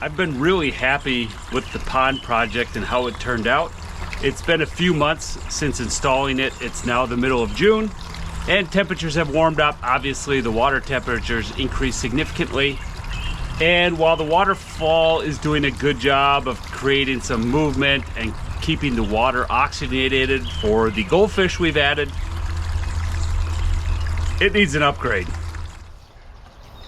I've been really happy with the pond project and how it turned out. It's been a few months since installing it. It's now the middle of June and temperatures have warmed up. Obviously the water temperatures increased significantly. And while the Waterfall is doing a good job of creating some movement and keeping the water oxygenated for the goldfish we've added, it needs an upgrade.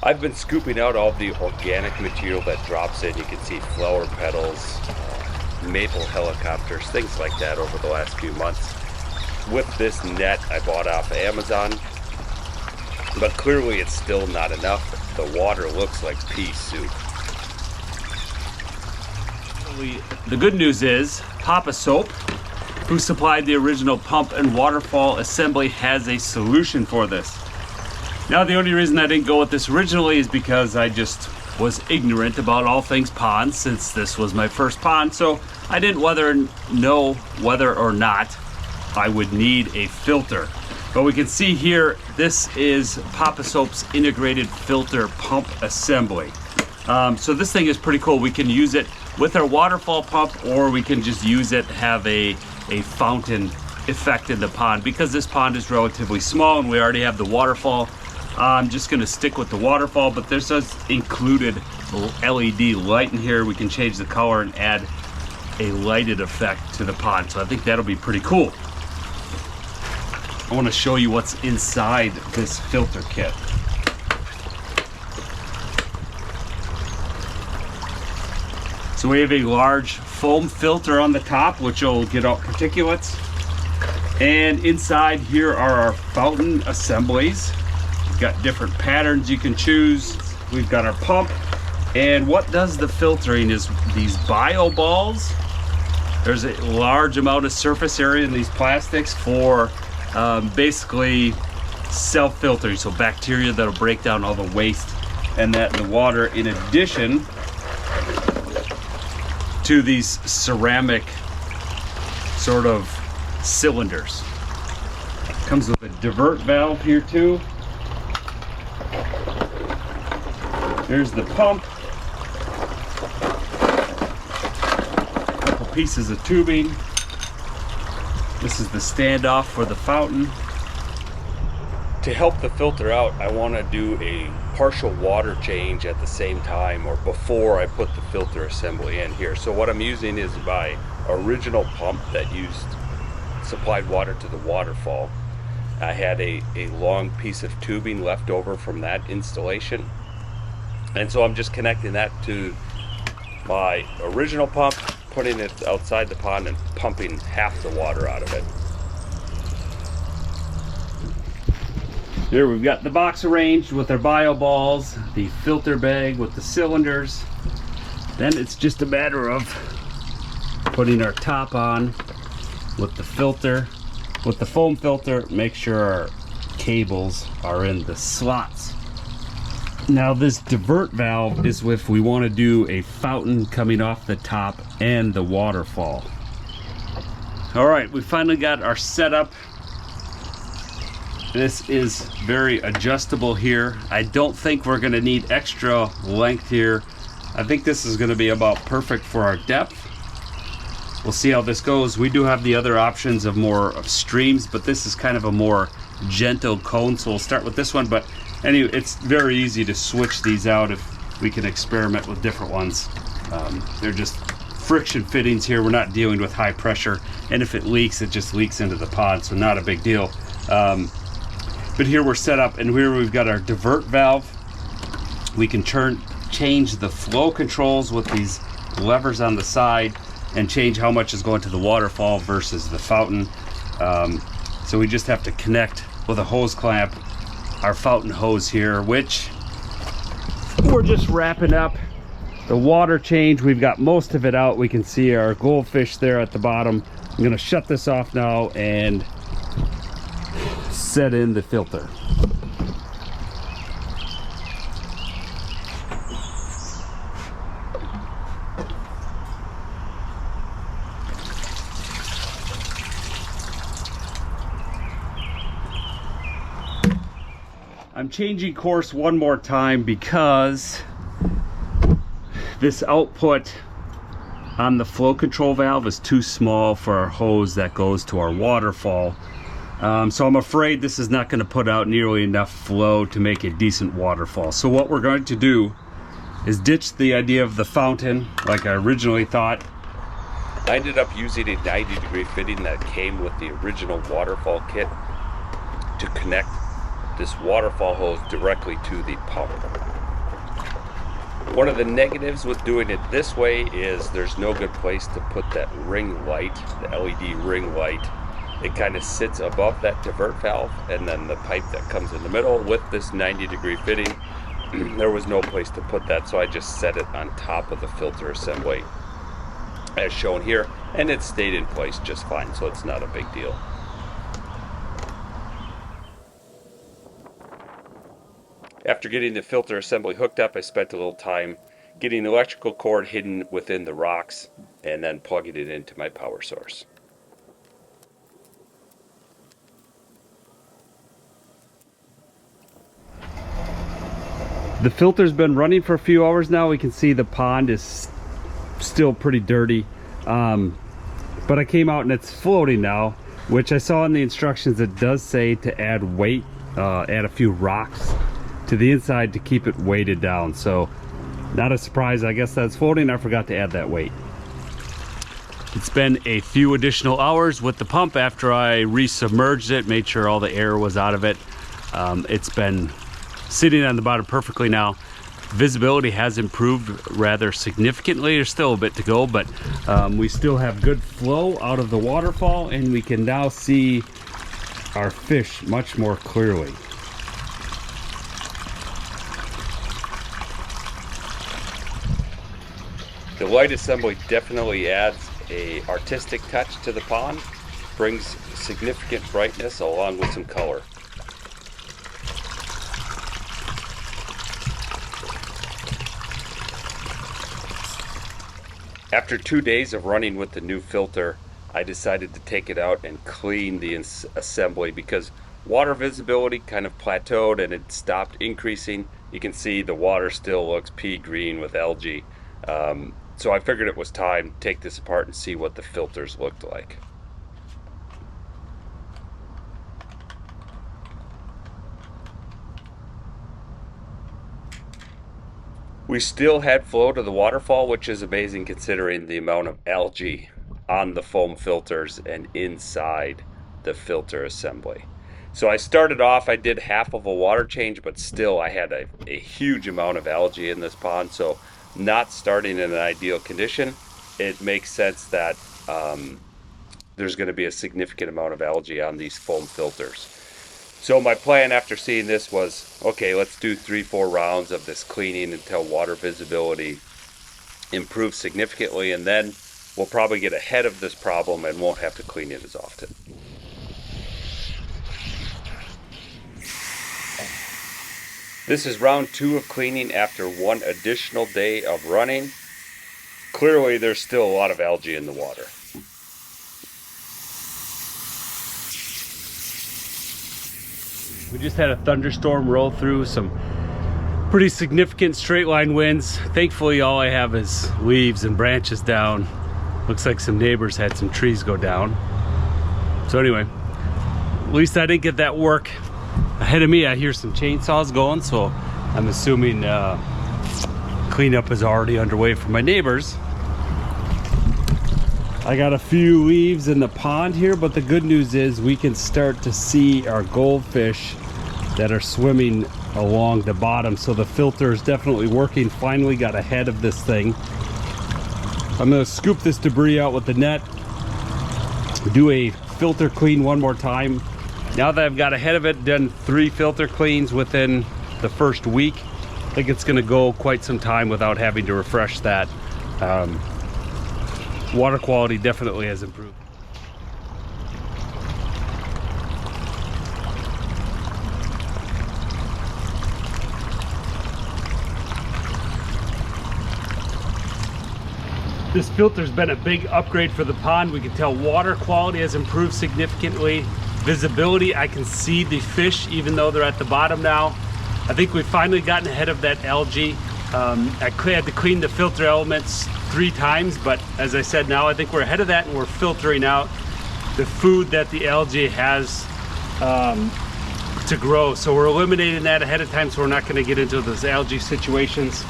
I've been scooping out all the organic material that drops in. You can see flower petals, maple helicopters, things like that over the last few months. With this net I bought off Amazon, but clearly it's still not enough. The water looks like pea soup. The good news is POPOSOAP, who supplied the original pump and waterfall assembly, has a solution for this. Now the only reason I didn't go with this originally is because I just was ignorant about all things ponds, since this was my first pond, so I didn't know whether or not I would need a filter. But we can see here, this is POPOSOAP's integrated filter pump assembly. So this thing is pretty cool. We can use it with our waterfall pump, or we can just use it, have a fountain effect in the pond. Because this pond is relatively small and we already have the waterfall, I'm just gonna stick with the waterfall, but there's this included LED light in here. We can change the color and add a lighted effect to the pond. So I think that'll be pretty cool. I wanna show you what's inside this filter kit. So we have a large foam filter on the top, which will get out particulates. And inside here are our fountain assemblies. We've got different patterns you can choose. We've got our pump. And what does the filtering is these bio balls. There's a large amount of surface area in these plastics for basically self-filtering. So bacteria that'll break down all the waste and that in the water, in addition to these ceramic sort of cylinders. Comes with a divert valve here too. There's the pump. A couple pieces of tubing. This is the standoff for the fountain. To help the filter out, I want to do a partial water change at the same time, or before I put the filter assembly in here. So what I'm using is my original pump that supplied water to the waterfall. I had a long piece of tubing left over from that installation, and so I'm just connecting that to my original pump, putting it outside the pond and pumping half the water out of it. Here we've got the box arranged with our bio balls, the filter bag with the cylinders. Then it's just a matter of putting our top on with the filter, with the foam filter. Make sure our cables are in the slots. Now this divert valve is if we want to do a fountain coming off the top and the waterfall. All right, we finally got our setup. This is very adjustable here. I don't think we're gonna need extra length here. I think this is gonna be about perfect for our depth. We'll see how this goes. We do have the other options of more of streams, but this is kind of a more gentle cone, so we'll start with this one. But anyway, it's very easy to switch these out if we can experiment with different ones. They're just friction fittings here. We're not dealing with high pressure, and if it leaks, it just leaks into the pod, so not a big deal. But here we're set up, and here we've got our divert valve. We can change the flow controls with these levers on the side and change how much is going to the waterfall versus the fountain. So we just have to connect with a hose clamp our fountain hose here, which we're just wrapping up. The water change, we've got most of it out. We can see our goldfish there at the bottom. I'm gonna shut this off now and set in the filter. I'm changing course one more time because this output on the flow control valve is too small for our hose that goes to our waterfall. So I'm afraid this is not going to put out nearly enough flow to make a decent waterfall. So what we're going to do is ditch the idea of the fountain like I originally thought. I ended up using a 90-degree fitting that came with the original waterfall kit to connect this waterfall hose directly to the pump. One of the negatives with doing it this way is there's no good place to put that ring light, the LED ring light. It kind of sits above that divert valve, and then the pipe that comes in the middle with this 90-degree fitting, there was no place to put that, so I just set it on top of the filter assembly as shown here, and it stayed in place just fine, so it's not a big deal. After getting the filter assembly hooked up, I spent a little time getting the electrical cord hidden within the rocks and then plugging it into my power source. The filter's been running for a few hours now. We can see the pond is still pretty dirty, but I came out and it's floating now, which I saw in the instructions. It does say to add weight, add a few rocks to the inside to keep it weighted down. So not a surprise, I guess that's floating. I forgot to add that weight. It's been a few additional hours with the pump after I resubmerged it, made sure all the air was out of it. It's been sitting on the bottom perfectly now. Visibility has improved rather significantly. There's still a bit to go, but we still have good flow out of the waterfall, and we can now see our fish much more clearly. The light assembly definitely adds an artistic touch to the pond, brings significant brightness along with some color. After 2 days of running with the new filter, I decided to take it out and clean the assembly because water visibility kind of plateaued and it stopped increasing. You can see the water still looks pea green with algae. So I figured it was time to take this apart and see what the filters looked like. We still had flow to the waterfall, which is amazing considering the amount of algae on the foam filters and inside the filter assembly. So I started off, I did half of a water change, but still I had a huge amount of algae in this pond. So not starting in an ideal condition, it makes sense that there's going to be a significant amount of algae on these foam filters. So my plan after seeing this was, okay, let's do 3-4 rounds of this cleaning until water visibility improves significantly, and then we'll probably get ahead of this problem and won't have to clean it as often. This is round 2 of cleaning after 1 additional day of running. Clearly there's still a lot of algae in the water. We just had a thunderstorm roll through, some pretty significant straight line winds. Thankfully all I have is leaves and branches down. Looks like some neighbors had some trees go down. So anyway, at least I didn't get that work. Ahead of me I hear some chainsaws going, so I'm assuming cleanup is already underway for my neighbors. I got a few leaves in the pond here, but the good news is we can start to see our goldfish that are swimming along the bottom. So the filter is definitely working. Finally got ahead of this thing. I'm gonna scoop this debris out with the net, do a filter clean one more time. Now that I've got ahead of it, done 3 filter cleans within the first week, I think it's gonna go quite some time without having to refresh that. Water quality definitely has improved. This filter's been a big upgrade for the pond. We can tell water quality has improved significantly. Visibility, I can see the fish even though they're at the bottom now. I think we've finally gotten ahead of that algae. I had to clean the filter elements 3 times, but as I said, now I think we're ahead of that, and we're filtering out the food that the algae has to grow. So we're eliminating that ahead of time, so we're not going to get into those algae situations.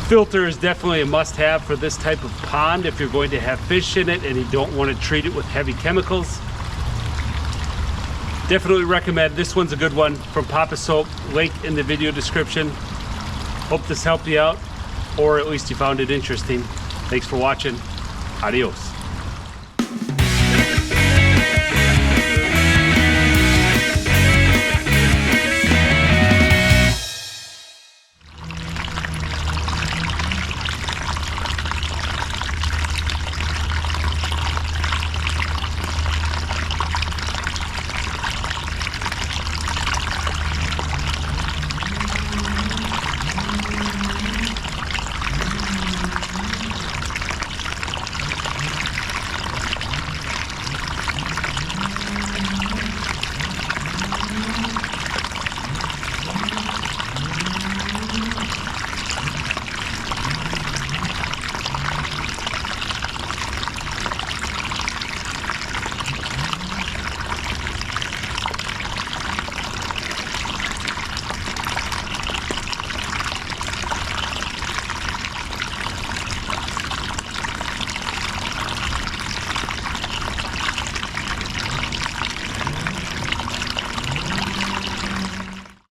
Filter is definitely a must-have for this type of pond if you're going to have fish in it and you don't want to treat it with heavy chemicals. Definitely recommend. This one's a good one from POPOSOAP, link in the video description. Hope this helped you out, or at least you found it interesting. Thanks for watching. Adios.